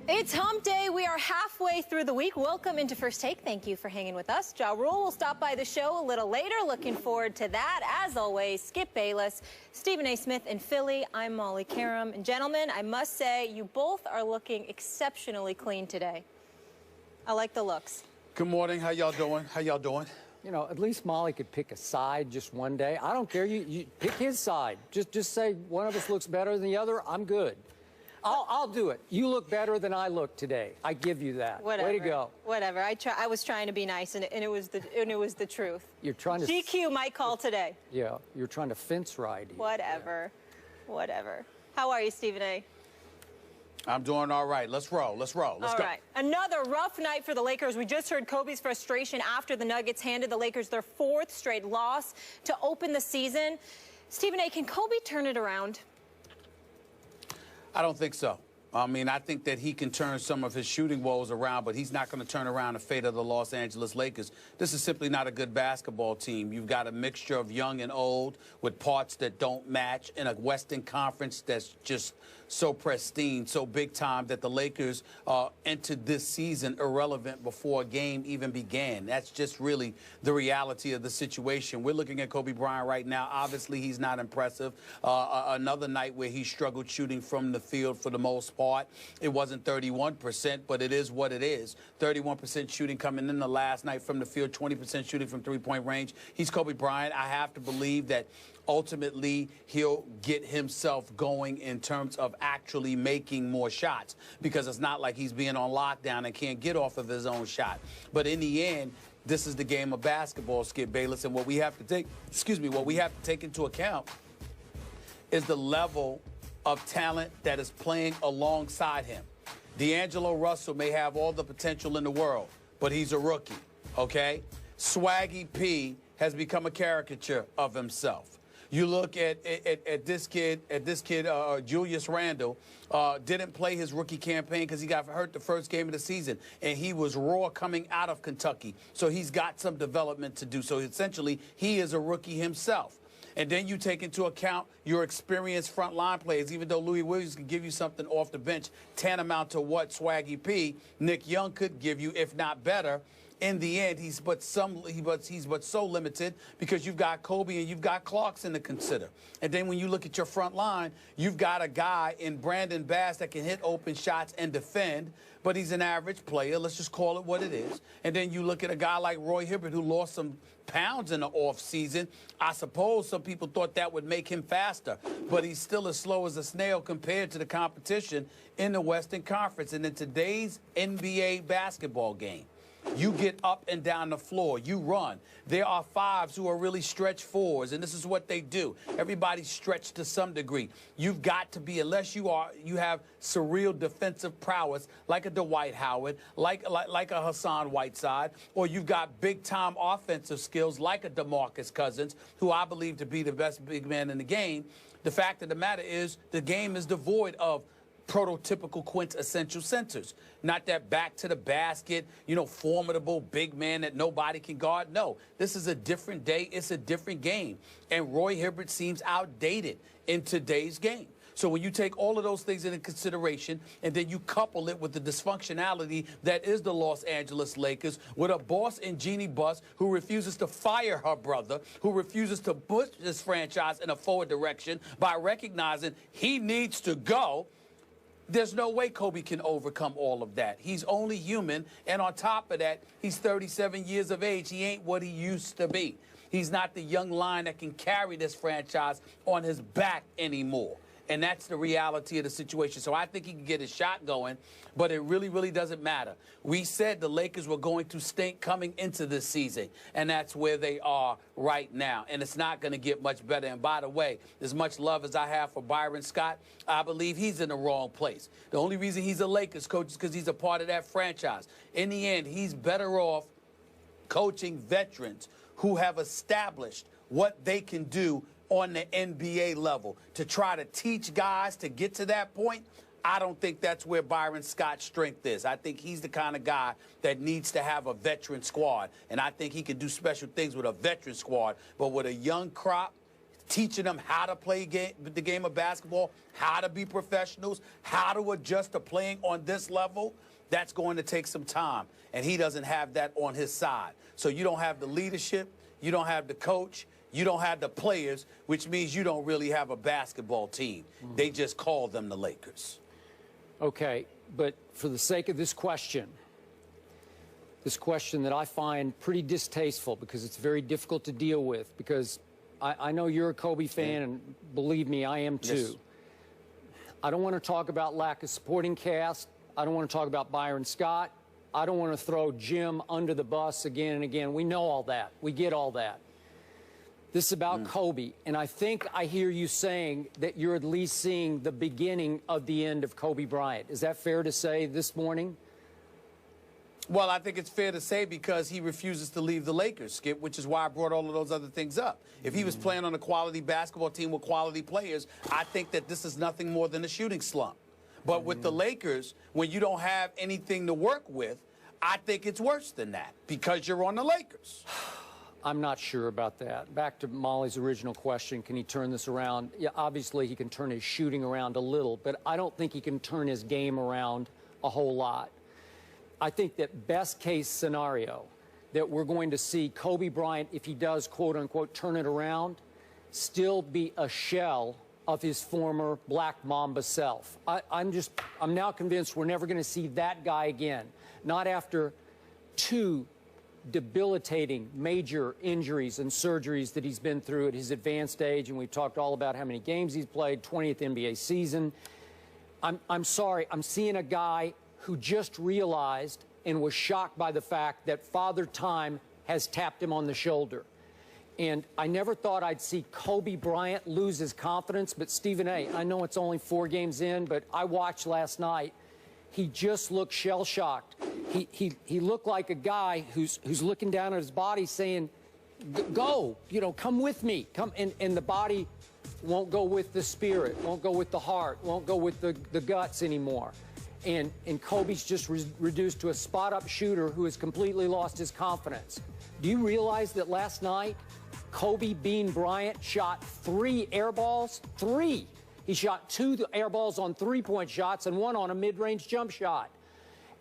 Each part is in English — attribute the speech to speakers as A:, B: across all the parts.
A: It's hump day. We are halfway through the week. Welcome into First Take. Thank you for hanging with us. Ja Rule will stop by the show a little later. Looking forward to that. As always, Skip Bayless, Stephen A. Smith in Philly. I'm Molly Karam. And gentlemen, I must say, you both are looking exceptionally clean today. I like the looks.
B: Good morning. How y'all doing? How y'all doing?
C: You know, at least Molly could pick a side just one day. I don't care. You pick his side. Just say one of us looks better than the other. I'm good. I'll do it. You look better than I look today. I give you that.
A: Whatever.
C: Way to go.
A: Whatever. I was trying to be nice, and it was the truth.
C: You're trying to.
A: GQ might call today.
C: Yeah, you're trying to fence ride.
A: Whatever. Yeah. Whatever. How are you, Stephen A.?
B: I'm doing all right. Let's roll. Let's roll. Let's go.
A: All right. Another rough night for the Lakers. We just heard Kobe's frustration after the Nuggets handed the Lakers their fourth straight loss to open the season. Stephen A., can Kobe turn it around?
B: I don't think so. I mean, I think that he can turn some of his shooting woes around, but he's not going to turn around the fate of the Los Angeles Lakers. This is simply not a good basketball team. You've got a mixture of young and old with parts that don't match in a Western Conference that's just so pristine, so big time that the Lakers entered this season irrelevant before a game even began. That's just really the reality of the situation. We're looking at Kobe Bryant right now. Obviously, he's not impressive. Another night where he struggled shooting from the field for the most part. It wasn't 31%, but it is what it is. 31% shooting coming in the last night from the field, 20% shooting from three-point range. He's Kobe Bryant. I have to believe that ultimately he'll get himself going in terms of actually making more shots, because it's not like he's being on lockdown and can't get off of his own shot. But in the end, this is the game of basketball, Skip Bayless, and what we have to take into account is the level of talent that is playing alongside him. D'Angelo Russell may have all the potential in the world, but he's a rookie, okay? Swaggy P has become a caricature of himself. You look at this kid, Julius Randle, didn't play his rookie campaign because he got hurt the first game of the season, and he was raw coming out of Kentucky. So he's got some development to do. So essentially, he is a rookie himself. And then you take into account your experienced front line players. Even though Louis Williams can give you something off the bench tantamount to what Swaggy P, Nick Young could give you, if not better. In the end, he's but so limited because you've got Kobe and you've got Clarkson to consider. And then when you look at your front line, you've got a guy in Brandon Bass that can hit open shots and defend, but he's an average player. Let's just call it what it is. And then you look at a guy like Roy Hibbert, who lost some pounds in the offseason. I suppose some people thought that would make him faster, but he's still as slow as a snail compared to the competition in the Western Conference. And in today's NBA basketball game, you get up and down the floor. You run. There are fives who are really stretch fours, and this is what they do. Everybody's stretched to some degree. You've got to be, unless you have surreal defensive prowess like a Dwight Howard, like a Hassan Whiteside, or you've got big-time offensive skills like a DeMarcus Cousins, who I believe to be the best big man in the game. The fact of the matter is the game is devoid of prototypical quintessential centers. Not that back to the basket, formidable big man that nobody can guard. No, this is a different day. It's a different game. And Roy Hibbert seems outdated in today's game. So when you take all of those things into consideration and then you couple it with the dysfunctionality that is the Los Angeles Lakers, with a boss in Jeannie Buss who refuses to fire her brother, who refuses to push this franchise in a forward direction by recognizing he needs to go, there's no way Kobe can overcome all of that. He's only human, and on top of that, he's 37 years of age. He ain't what he used to be. He's not the young lion that can carry this franchise on his back anymore. And that's the reality of the situation. So I think he can get his shot going, but it really, really doesn't matter. We said the Lakers were going to stink coming into this season, and that's where they are right now. And it's not going to get much better. And by the way, as much love as I have for Byron Scott, I believe he's in the wrong place. The only reason he's a Lakers coach is because he's a part of that franchise. In the end, he's better off coaching veterans who have established what they can do on the NBA level. To try to teach guys to get to that point, I don't think that's where Byron Scott's strength is. I think he's the kind of guy that needs to have a veteran squad, and I think he can do special things with a veteran squad. But with a young crop, teaching them how to play the game of basketball, how to be professionals, how to adjust to playing on this level, that's going to take some time. And he doesn't have that on his side. So you don't have the leadership, you don't have the coach, you don't have the players, which means you don't really have a basketball team. They just call them the Lakers.
C: Okay, but for the sake of this question that I find pretty distasteful because it's very difficult to deal with, because I know you're a Kobe fan, and believe me, I am too.
B: Yes.
C: I don't want to talk about lack of supporting cast. I don't want to talk about Byron Scott. I don't want to throw Jim under the bus again and again. We know all that. We get all that. This is about Kobe, and I think I hear you saying that you're at least seeing the beginning of the end of Kobe Bryant. Is that fair to say this morning?
B: Well, I think it's fair to say because he refuses to leave the Lakers, Skip, which is why I brought all of those other things up. If he was playing on a quality basketball team with quality players, I think that this is nothing more than a shooting slump. But with the Lakers, when you don't have anything to work with, I think it's worse than that because you're on the Lakers.
C: I'm not sure about that. Back to Molly's original question, can he turn this around? Yeah, obviously he can turn his shooting around a little, but I don't think he can turn his game around a whole lot. I think that best case scenario that we're going to see Kobe Bryant, if he does, quote unquote, turn it around, still be a shell of his former Black Mamba self. I'm now convinced we're never going to see that guy again. Not after 2 debilitating major injuries and surgeries that he's been through at his advanced age, and we've talked all about how many games he's played, 20th NBA season. I'm sorry, I'm seeing a guy who just realized and was shocked by the fact that Father Time has tapped him on the shoulder. And I never thought I'd see Kobe Bryant lose his confidence, but Stephen A., I know it's only 4 games in, but I watched last night. He just looked shell-shocked. He looked like a guy who's looking down at his body saying, go, you know, come with me. Come, and the body won't go with the spirit, won't go with the heart, won't go with the guts anymore. And Kobe's just reduced to a spot-up shooter who has completely lost his confidence. Do you realize that last night, Kobe Bean Bryant shot 3 air balls? 3. He shot 2 air balls on 3-point shots and 1 on a mid-range jump shot.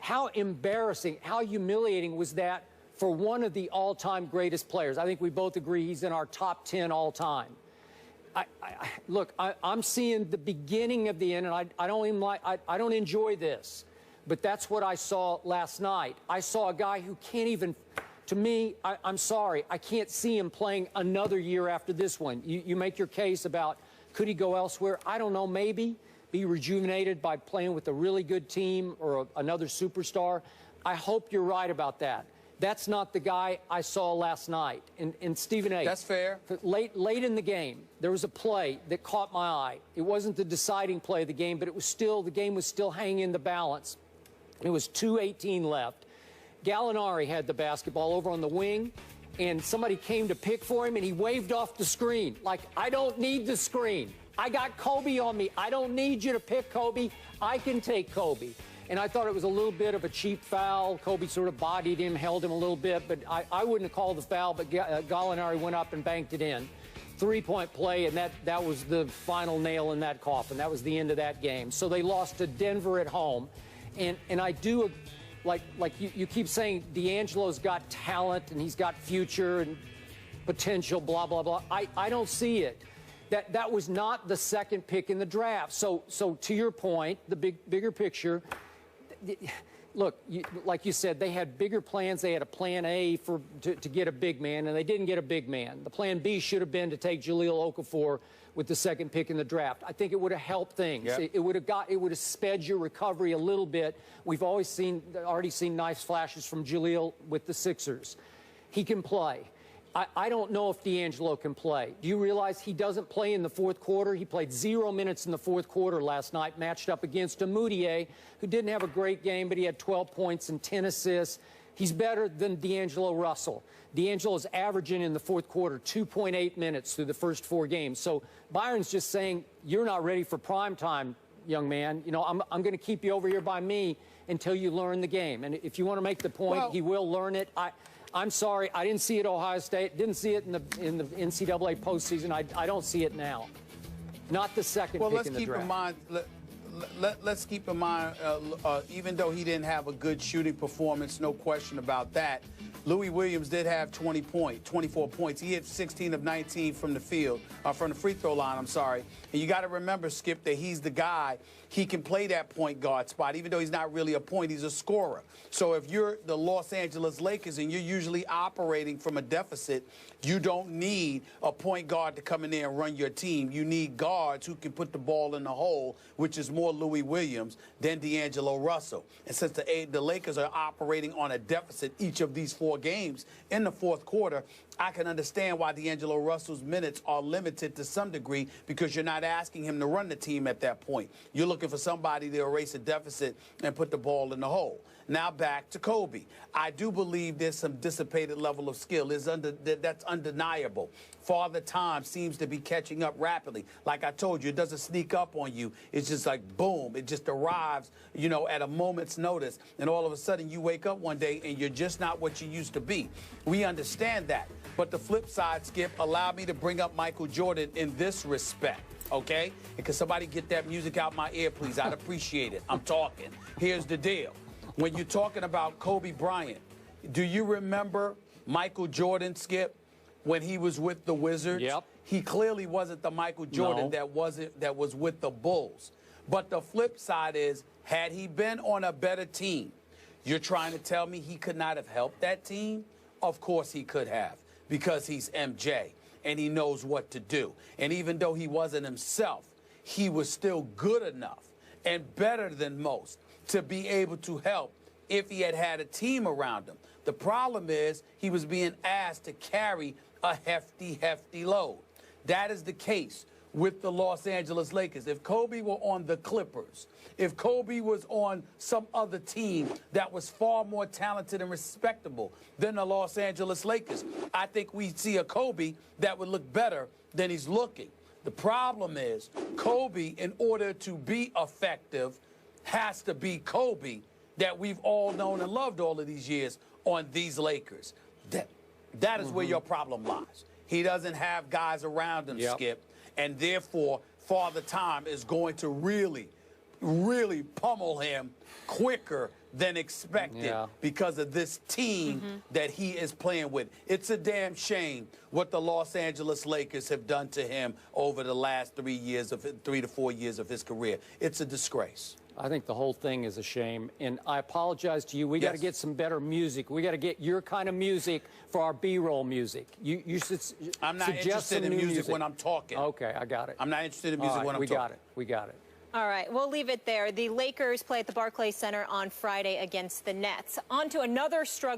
C: How embarrassing, how humiliating was that for one of the all-time greatest players? I think we both agree he's in our top 10 all-time. Look, I'm seeing the beginning of the end, and I don't enjoy this, but that's what I saw last night. I saw a guy who can't even, to me, I'm sorry, I can't see him playing another year after this one. You make your case about could he go elsewhere? I don't know, maybe be rejuvenated by playing with a really good team or another superstar. I hope you're right about that. That's not the guy I saw last night. And Stephen A.
B: That's fair.
C: Late in the game, there was a play that caught my eye. It wasn't the deciding play of the game, but it was still, the game was still hanging in the balance. It was 2:18 left. Gallinari had the basketball over on the wing, and somebody came to pick for him, and he waved off the screen. Like, I don't need the screen. I got Kobe on me. I don't need you to pick Kobe. I can take Kobe. And I thought it was a little bit of a cheap foul. Kobe sort of bodied him, held him a little bit, but I wouldn't have called the foul, but Gallinari went up and banked it in. 3-point play, and that was the final nail in that coffin. That was the end of that game. So they lost to Denver at home. And I do, like you keep saying, D'Angelo's got talent and he's got future and potential, blah, blah, blah. I don't see it. That was not the second pick in the draft. So to your point, the bigger picture, look, like you said, they had bigger plans. They had a plan A to get a big man, and they didn't get a big man. The plan B should have been to take Jahlil Okafor with the second pick in the draft. I think it would have helped things. Yep. It would have sped your recovery a little bit. We've already seen nice flashes from Jahlil with the Sixers. He can play. I don't know if D'Angelo can play. Do you realize he doesn't play in the fourth quarter? He played 0 minutes in the fourth quarter last night, matched up against a Moutier, who didn't have a great game, but he had 12 points and 10 assists. He's better than D'Angelo Russell. D'Angelo's averaging in the fourth quarter 2.8 minutes through the first 4 games. So Byron's just saying, you're not ready for prime time, young man. You know, I'm going to keep you over here by me until you learn the game. And if you want to make the point, he will learn it. I'm sorry, I didn't see it at Ohio State. Didn't see it in the NCAA postseason. I don't see it now. Not the second pick in the draft.
B: Let's keep in mind, even though he didn't have a good shooting performance, no question about that, Louis Williams did have 24 points. He hit 16 of 19 from the field, from the free throw line, I'm sorry. And you got to remember, Skip, that he's the guy. He can play that point guard spot, even though he's not really a point, he's a scorer. So if you're the Los Angeles Lakers and you're usually operating from a deficit, you don't need a point guard to come in there and run your team. You need guards who can put the ball in the hole, which is more Louis Williams than D'Angelo Russell. And since the Lakers are operating on a deficit each of these 4 games in the fourth quarter, I can understand why D'Angelo Russell's minutes are limited to some degree, because you're not asking him to run the team at that point. You're looking for somebody to erase a deficit and put the ball in the hole. Now back to Kobe. I do believe there's some dissipated level of skill. That's undeniable. Father Time seems to be catching up rapidly. Like I told you, it doesn't sneak up on you. It's just like, boom, it just arrives, you know, at a moment's notice. And all of a sudden you wake up one day and you're just not what you used to be. We understand that. But the flip side, Skip, allow me to bring up Michael Jordan in this respect, okay? And can somebody get that music out my ear, please? I'd appreciate it. I'm talking. Here's the deal. When you're talking about Kobe Bryant, do you remember Michael Jordan, Skip, when he was with the Wizards?
C: Yep.
B: He clearly wasn't the Michael Jordan that was with the Bulls. But the flip side is, had he been on a better team, you're trying to tell me he could not have helped that team? Of course he could have, because he's MJ and he knows what to do. And even though he wasn't himself, he was still good enough and better than most to be able to help if he had had a team around him. The problem is he was being asked to carry a hefty load. That is the case with the Los Angeles Lakers. If Kobe were on the Clippers, if Kobe was on some other team that was far more talented and respectable than the Los Angeles Lakers, I think we'd see a Kobe that would look better than he's looking. The problem is Kobe, in order to be effective, has to be Kobe that we've all known and loved all of these years on these Lakers. That is where your problem lies. He doesn't have guys around him, Skip, and therefore Father Time is going to really pummel him quicker than expected because of this team that he is playing with. It's a damn shame what the Los Angeles Lakers have done to him over the last 3 to 4 years of his career. It's a disgrace.
C: I think the whole thing is a shame, and I apologize to you. We got to get some better music. We got to get your kind of music for our B-roll music. You should
B: I'm not interested in music when I'm talking.
C: Okay, I got it.
B: I'm not interested in music when I'm talking.
C: We got it.
A: All right, we'll leave it there. The Lakers play at the Barclays Center on Friday against the Nets. On to another struggle.